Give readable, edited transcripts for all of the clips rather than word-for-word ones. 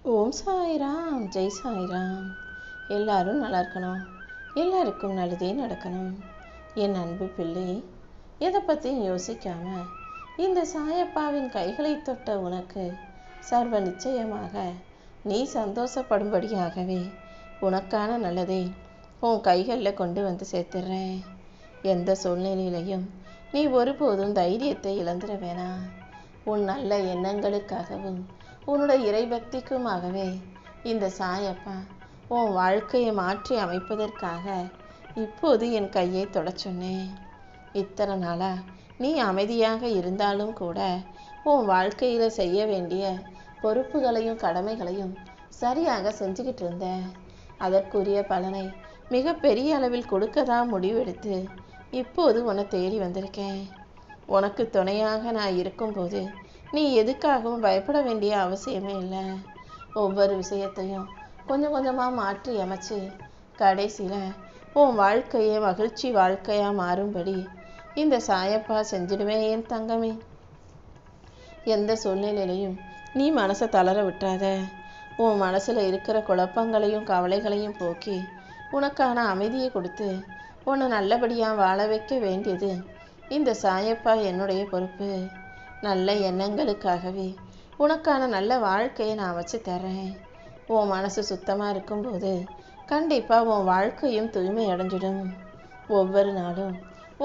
ஓம் சாய்ராம், ஜெய் சாய்ராம். எல்லாரும் நல்லா இருக்கணும், எல்லாருக்கும் நல்லதே நடக்கணும். என் அன்பு பிள்ளை, எதை பற்றியும் யோசிக்காம இந்த சாயப்பாவின் கைகளை தொட்ட உனக்கு சர்வ நிச்சயமாக நீ சந்தோஷப்படும்படியாகவே உனக்கான நல்லதை உன் கைகளில் கொண்டு வந்து சேர்த்துடுறேன். எந்த சூழ்நிலையிலையும் நீ ஒருபோதும் தைரியத்தை இழந்துட வேணாம். உன் நல்ல எண்ணங்களுக்காகவும் உன்னுடைய இறைபக்திக்குமாகவே இந்த சாயப்பா உன் வாழ்க்கையை மாற்றி அமைப்பதற்காக இப்போது என் கையை தொட சொன்னேன். இத்தனை நாளா நீ அமைதியாக இருந்தாலும் கூட உன் வாழ்க்கையில் செய்ய வேண்டிய பொறுப்புகளையும் கடமைகளையும் சரியாக செஞ்சுக்கிட்டு இருந்த. அதற்குரிய பலனை மிகப்பெரிய அளவில் கொடுக்க தான் முடிவெடுத்து இப்போது உன்னை தேடி வந்திருக்கேன். உனக்கு துணையாக நான் இருக்கும்போது நீ எதுக்காகவும் பயப்பட வேண்டிய அவசியமே இல்லை. ஒவ்வொரு விஷயத்தையும் கொஞ்சம் கொஞ்சமாக மாற்றி அமைச்சு கடைசியில் உன் வாழ்க்கையை மகிழ்ச்சி வாழ்க்கையாக மாறும்படி இந்த சாயப்பா செஞ்சிடுவேன் என் தங்கமே. எந்த சூழ்நிலையிலையும் நீ மனசை தளர விட்டாத. உன் மனசில் இருக்கிற குழப்பங்களையும் கவலைகளையும் போக்கி உனக்கான அமைதியை கொடுத்து உன்னை நல்லபடியாக வாழ வைக்க வேண்டியது இந்த சாயப்பா என்னுடைய பொறுப்பு. நல்ல எண்ணங்களுக்காகவே உனக்கான நல்ல வாழ்க்கையை நான் வச்சு தரேன். உன் மனசு சுத்தமாக இருக்கும்போது கண்டிப்பாக உன் வாழ்க்கையும் தூய்மை அடைஞ்சிடும். ஒவ்வொரு நாளும்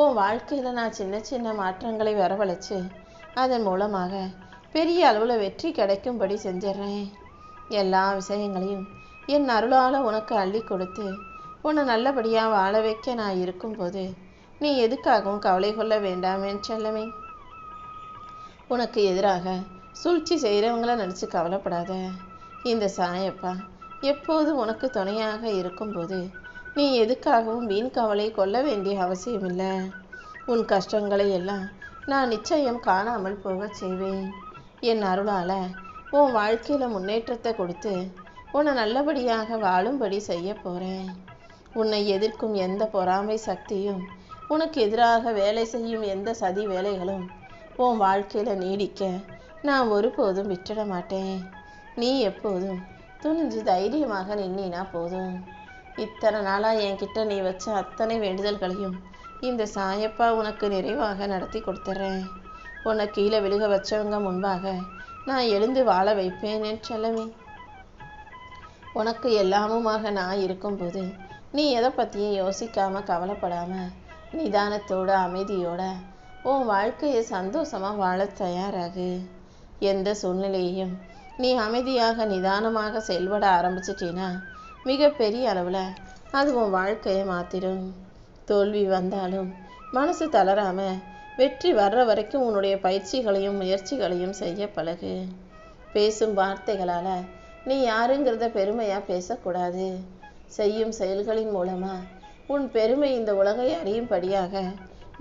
உன் வாழ்க்கையில் நான் சின்ன சின்ன மாற்றங்களை வரவழைச்சு அதன் மூலமாக பெரிய அளவில் வெற்றி கிடைக்கும்படி செஞ்சிடறேன். எல்லா விஷயங்களையும் என் அருளால் உனக்கு அள்ளி கொடுத்து உன்னை நல்லபடியாக வாழ வைக்க நான் இருக்கும்போது நீ எதுக்காகவும் கவலை கொள்ள வேண்டாம் என் செல்லமே. உனக்கு எதிராக சூழ்ச்சி செய்கிறவங்கள நினச்சி கவலைப்படாத. இந்த சாயப்பா எப்போது உனக்கு துணையாக இருக்கும்போது நீ எதுக்காகவும் வீண் கவலை கொள்ள வேண்டிய அவசியமில்லை. உன் கஷ்டங்களை எல்லாம் நான் நிச்சயம் காணாமல் போக செய்வேன். என் அருளால் உன் வாழ்க்கையில் முன்னேற்றத்தை கொடுத்து உன்னை நல்லபடியாக வாழும்படி செய்ய போகிறேன். உன்னை எதிர்க்கும் எந்த பொறாமை சக்தியும் உனக்கு எதிராக வேலை செய்யும் எந்த சதி வேலைகளும் உன் வாழ்க்கையில் நீடிக்க நான் ஒருபோதும் விட்டுட மாட்டேன். நீ எப்போதும் துணிஞ்சு தைரியமாக நின்னா போதும். இத்தனை நாளாக என்கிட்ட நீ வச்ச அத்தனை வேண்டுதல்களையும் இந்த சாயப்பா உனக்கு நிறைவாக நடத்தி கொடுத்துட்றேன். உன்னை கீழே விழுக வச்சவங்க முன்பாக நான் எழுந்து வாழ வைப்பேன் என் செல்லமே. உனக்கு எல்லாமுமாக நான் இருக்கும்போது நீ எதை பற்றியும் யோசிக்காமல் கவலைப்படாமல் நிதானத்தோட அமைதியோட உன் வாழ்க்கையை சந்தோஷமாக வாழ தயாராகு. எந்த சூழ்நிலையையும் நீ அமைதியாக நிதானமாக செயல்பட ஆரம்பிச்சிட்டீன்னா மிகப்பெரிய அளவில் அது உன் வாழ்க்கையை மாற்றிடும். தோல்வி வந்தாலும் மனசு தளராமல் வெற்றி வர்ற வரைக்கும் உன்னுடைய பயிற்சிகளையும் முயற்சிகளையும் செய்ய பழகு. பேசும் வார்த்தைகளால் நீ யாருங்கிறத பெருமையாக பேசக்கூடாது. செய்யும் செயல்களின் மூலமாக உன் பெருமை இந்த உலகை அறியும்படியாக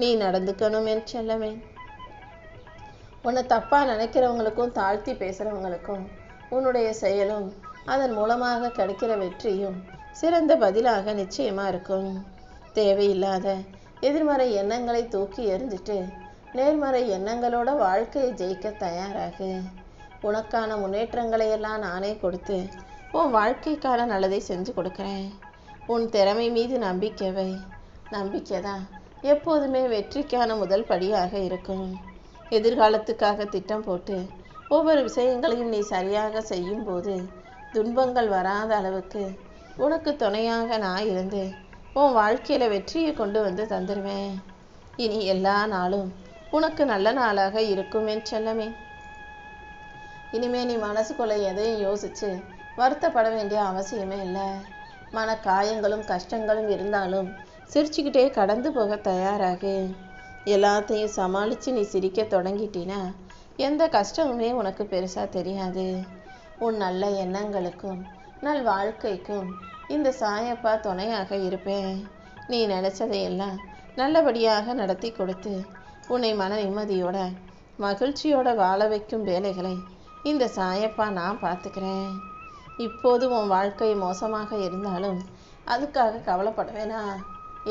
நீ நடந்துக்கணும் என் செல்லமே. உன்னை தப்பாக நினைக்கிறவங்களுக்கும் தாழ்த்தி பேசுகிறவங்களுக்கும் உன்னுடைய செயலும் அதன் மூலமாக கிடைக்கிற வெற்றியும் சிறந்த பதிலாக நிச்சயமாக இருக்கும். தேவையில்லாத எதிர்மறை எண்ணங்களை தூக்கி எறிஞ்சிட்டு நேர்மறை எண்ணங்களோட வாழ்க்கையை ஜெயிக்க தயாராகு. உனக்கான முன்னேற்றங்களை எல்லாம் நானே கொடுத்து உன் வாழ்க்கைக்கான நல்லதை செஞ்சு கொடுக்குறேன். உன் திறமை மீது நம்பிக்கை வை. நம்பிக்கை தான் எப்போதுமே வெற்றிக்கான முதல் படியாக இருக்கும். எதிர்காலத்துக்காக திட்டம் போட்டு ஒவ்வொரு விஷயங்களையும் நீ சரியாக செய்யும்போது துன்பங்கள் வராத அளவுக்கு உனக்கு துணையாக நான் இருந்து உன் வாழ்க்கையில் வெற்றியை கொண்டு வந்து தந்துடுவேன். இனி எல்லா நாளும் உனக்கு நல்ல நாளாக இருக்கும் என் செல்லமே. இனிமே நீ மனசுக்குள்ள எதையும் யோசிச்சு வருத்தப்பட வேண்டிய அவசியமே இல்லை. மன காயங்களும் கஷ்டங்களும் இருந்தாலும் சிரிச்சுக்கிட்டே கடந்து போக தயாராகு. எல்லாத்தையும் சமாளித்து நீ சிரிக்க தொடங்கிட்டினா எந்த கஷ்டமுமே உனக்கு பெருசாக தெரியாது. உன் நல்ல எண்ணங்களுக்கும் நல் வாழ்க்கைக்கும் இந்த சாயப்பா துணையாக இருப்பேன். நீ நினச்சதையெல்லாம் நல்லபடியாக நடத்தி கொடுத்து உன்னை மன நிம்மதியோட மகிழ்ச்சியோட வாழ வைக்கும் வேலைகளை இந்த சாயப்பா நான் பார்த்துக்கிறேன். இப்போது உன் வாழ்க்கை மோசமாக இருந்தாலும் அதுக்காக கவலைப்பட வேணாம்.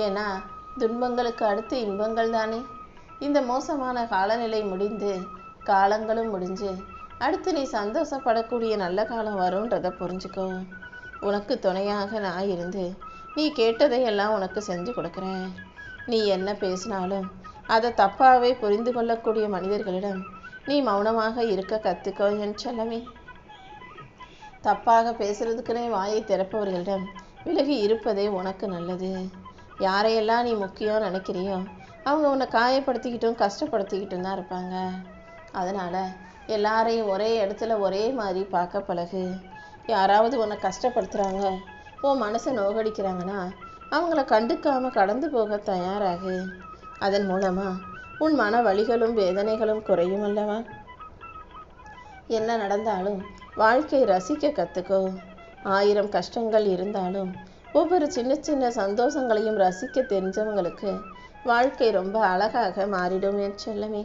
ஏன்னா துன்பங்களுக்கு அடுத்து இன்பங்கள் தானே. இந்த மோசமான காலநிலை முடிந்து காலங்களும் முடிஞ்சு அடுத்து நீ சந்தோஷப்படக்கூடிய நல்ல காலம் வரும்ன்றதை புரிஞ்சுக்கோ. உனக்கு துணையாக நான் இருந்து நீ கேட்டதையெல்லாம் உனக்கு செஞ்சு கொடுக்குறேன். நீ என்ன பேசினாலும் அதை தப்பாகவே புரிந்து கொள்ளக்கூடிய மனிதர்களிடம் நீ மௌனமாக இருக்க கற்றுக்கோ என் செல்லமே. தப்பாக பேசுறதுக்குனே வாயை திறப்பவர்களிடம் விலகி இருப்பதே உனக்கு நல்லது. யாரையெல்லாம் நீ முக்கியம் நினைக்கிறியோ அவங்க உன்னை காயப்படுத்திக்கிட்டும் கஷ்டப்படுத்திக்கிட்டும் தான் இருப்பாங்க. அதனால் எல்லாரையும் ஒரே இடத்துல ஒரே மாதிரி பார்க்க பழகு. யாராவது உன்னை கஷ்டப்படுத்துகிறாங்க, உன் மனசை நோகடிக்கிறாங்கன்னா அவங்கள கண்டுக்காமல் கடந்து போக தயாராகு. அதன் மூலமாக உன் மன வலிகளும் வேதனைகளும் குறையும் அல்லவா? என்ன நடந்தாலும் வாழ்க்கையை ரசிக்க கற்றுக்கோ. 1000 கஷ்டங்கள் இருந்தாலும் ஒவ்வொரு சின்ன சின்ன சந்தோஷங்களையும் ரசிக்க தெரிஞ்சவங்களுக்கு வாழ்க்கை ரொம்ப அழகாக மாறிடும் என் செல்லமே.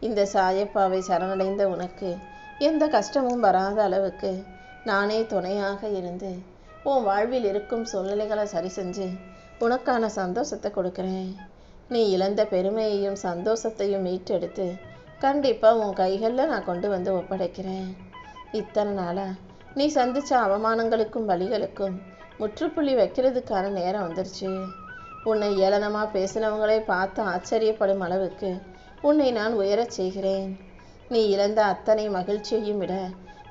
இந்த சாயப்பாவை சரணடைந்த உனக்கு எந்த கஷ்டமும் வராத அளவுக்கு நானே துணையாக இருந்து உன் வாழ்வில் இருக்கும் சூழ்நிலைகளை சரி செஞ்சு உனக்கான சந்தோஷத்தை கொடுக்குறேன். நீ இழந்த பெருமையையும் சந்தோஷத்தையும் மீட்டெடுத்து கண்டிப்பாக உன் கைகளில் நான் கொண்டு வந்து ஒப்படைக்கிறேன். இத்தனை நாளாக நீ சந்தித்த அவமானங்களுக்கும் வலிகளுக்கும் முற்றுப்புள்ளி வைக்கிறதுக்கான நேரம் வந்துருச்சு. உன்னை ஏளனமாக பேசினவங்களே பார்த்து ஆச்சரியப்படும் அளவுக்கு உன்னை நான் உயரச் செய்கிறேன். நீ இழந்த அத்தனை மகிழ்ச்சியையும் விட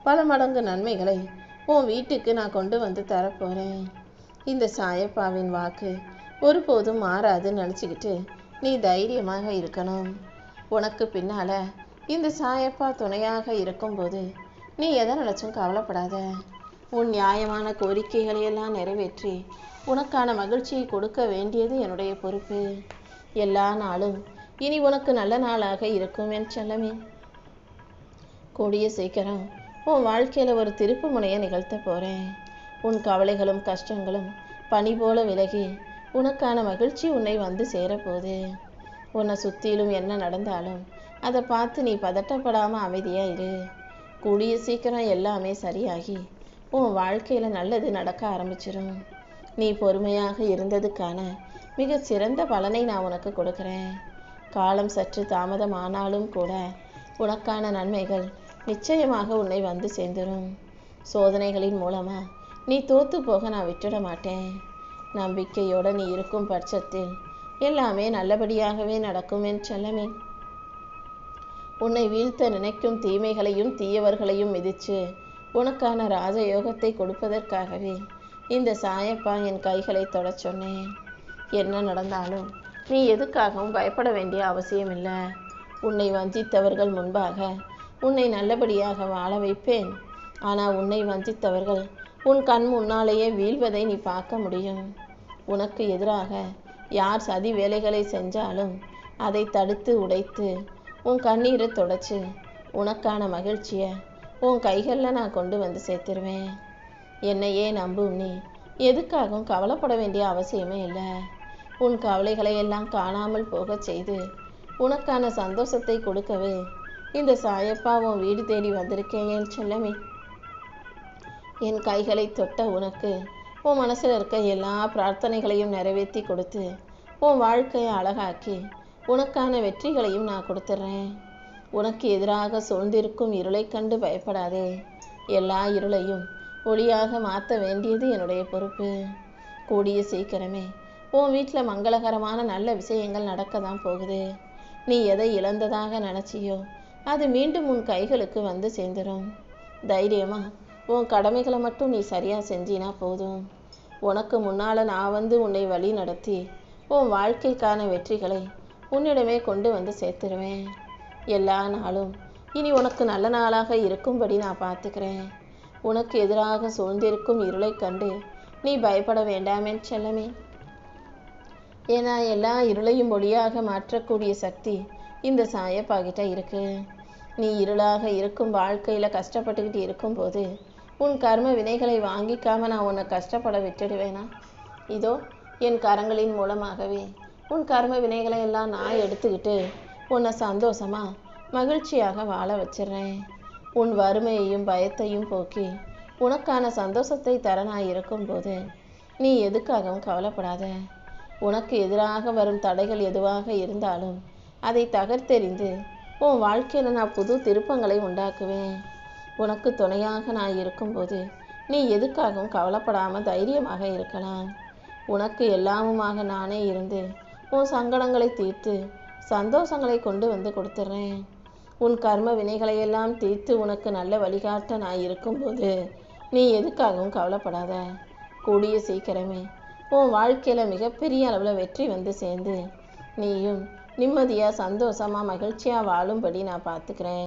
பல மடங்கு நன்மைகளை உன் வீட்டுக்கு நான் கொண்டு வந்து தரப்போகிறேன். இந்த சாயப்பாவின் வாக்கு ஒருபோதும் மாறாதுன்னு நினச்சிக்கிட்டு நீ தைரியமாக இருக்கணும். உனக்கு பின்னால் இந்த சாயப்பா துணையாக இருக்கும்போது நீ எதை நினச்சும் கவலைப்படாத. உன் நியாயமான கோரிக்கைகளையெல்லாம் நிறைவேற்றி உனக்கான மகிழ்ச்சியை கொடுக்க வேண்டியது என்னுடைய பொறுப்பு. எல்லா நாளும் இனி உனக்கு நல்ல நாளாக இருக்கும் என் செல்லமே. கூடிய சீக்கிரம் உன் வாழ்க்கையில் ஒரு திருப்பு முனையை நிகழ்த்த போகிறேன். உன் கவலைகளும் கஷ்டங்களும் பனி போல விலகி உனக்கான மகிழ்ச்சி உன்னை வந்து சேரப்போகுது. உன்னை சுற்றிலும் என்ன நடந்தாலும் அதை பார்த்து நீ பதட்டப்படாமல் அமைதியாக இரு. கூடிய சீக்கிரம் எல்லாமே சரியாகி உன் வாழ்க்கையில் நல்லது நடக்க ஆரம்பிச்சிடும். நீ பொறுமையாக இருந்ததுக்கான மிக சிறந்த பலனை நான் உனக்கு கொடுக்குறேன். காலம் சற்று தாமதமானாலும் கூட உனக்கான நன்மைகள் நிச்சயமாக உன்னை வந்து சேர்ந்துடும். சோதனைகளின் மூலமாக நீ தோற்று போக நான் விட்டுட மாட்டேன். நம்பிக்கையோடு நீ இருக்கும் பட்சத்தில் எல்லாமே நல்லபடியாகவே நடக்கும் என் செல்லமே. உன்னை வீழ்த்த நினைக்கும் தீமைகளையும் தீயவர்களையும் மிதித்து உனக்கான ராஜயோகத்தை கொடுப்பதற்காகவே இந்த சாயப்பா என் கைகளை தொடச் சொன்னேன். என்ன நடந்தாலும் நீ எதுக்காகவும் பயப்பட வேண்டிய அவசியம் இல்லை. உன்னை வஞ்சித்தவர்கள் முன்பாக உன்னை நல்லபடியாக வாழ வைப்பேன். ஆனால் உன்னை வஞ்சித்தவர்கள் உன் கண் முன்னாலேயே வீழ்வதை நீ பார்க்க முடியும். உனக்கு எதிராக யார் சதி வேலைகளை செஞ்சாலும் அதை தடுத்து உடைத்து உன் கண்ணீரை தொடச்சு உனக்கான மகிழ்ச்சியை உன் கைகளில் நான் கொண்டு வந்து சேர்த்துருவேன். என்னையே நம்பும் நீ எதுக்காகவும் கவலைப்பட வேண்டிய அவசியமே இல்லை. உன் கவலைகளை எல்லாம் காணாமல் போக செய்து உனக்கான சந்தோஷத்தை கொடுக்கவே இந்த சாயப்பா உன் வீடு தேடி வந்திருக்கேன் என் செல்லமே. என் கைகளை தொட்ட உனக்கு உன் மனசில் இருக்க எல்லா பிரார்த்தனைகளையும் நிறைவேற்றி கொடுத்து உன் வாழ்க்கையை அழகாக்கி உனக்கான வெற்றிகளையும் நான் கொடுத்துட்றேன். உனக்கு எதிராக சூழ்ந்திருக்கும் இருளை கண்டு பயப்படாதே. எல்லா இருளையும் ஒளியாக மாற்ற வேண்டியது என்னுடைய பொறுப்பு. கூடிய சீக்கிரமே உன் வீட்டில் மங்களகரமான நல்ல விஷயங்கள் நடக்க தான் போகுது. நீ எதை இழந்ததாக நினச்சியோ அது மீண்டும் உன் கைகளுக்கு வந்து சேர்ந்துடும். தைரியமாக உன் கடமைகளை மட்டும் நீ சரியாக செஞ்சினா போதும். உனக்கு முன்னால் நான் வந்து உன்னை வழி நடத்தி உன் வாழ்க்கைக்கான வெற்றிகளை உன்னிடமே கொண்டு வந்து சேர்த்துருவேன். எல்லா நாளும் இனி உனக்கு நல்ல நாளாக இருக்கும்படி நான் பார்த்துக்கிறேன். உனக்கு எதிராக சூழ்ந்திருக்கும் இருளை கண்டு நீ பயப்பட வேண்டாமேன் செல்லமே. ஏன்னா எல்லா இருளையும் ஒளியாக மாற்றக்கூடிய சக்தி இந்த சாயப்பாகிட்ட இருக்கு. நீ இருளாக இருக்கும் வாழ்க்கையில் கஷ்டப்பட்டுக்கிட்டு இருக்கும்போது உன் கர்ம வினைகளை வாங்கிக்காம நான் உன்னை கஷ்டப்பட விட்டுடுவேனா? இதோ என் கரங்களின் மூலமாகவே உன் கர்ம வினைகளை எல்லாம் நான் எடுத்துக்கிட்டு உன்னை சந்தோஷமாக மகிழ்ச்சியாக வாழ வச்சிடுறேன். உன் வறுமையையும் பயத்தையும் போக்கி உனக்கான சந்தோஷத்தை தர நான் இருக்கும்போது நீ எதுக்காகவும் கவலைப்படாத. உனக்கு எதிராக வரும் தடைகள் எதுவாக இருந்தாலும் அதை தகர்த்தெறிந்து உன் வாழ்க்கையில் நான் புது திருப்பங்களை உண்டாக்குவேன். உனக்கு துணையாக நான் இருக்கும்போது நீ எதுக்காகவும் கவலைப்படாமல் தைரியமாக இருக்கலாம். உனக்கு எல்லாமுமாக நானே இருந்து உன் சங்கடங்களை தீர்த்து சந்தோஷங்களை கொண்டு வந்து கொடுத்துட்றேன். உன் கர்ம வினைகளையெல்லாம் தீர்த்து உனக்கு நல்ல வழிகாட்ட நான் இருக்கும்போது நீ எதுக்காகவும் கவலைப்படாத. கூடிய சீக்கிரமே உன் வாழ்க்கையில் மிகப்பெரிய அளவில் வெற்றி வந்து சேர்ந்து நீயும் நிம்மதியாக சந்தோஷமாக மகிழ்ச்சியாக வாழும்படி நான் பார்த்துக்கிறேன்.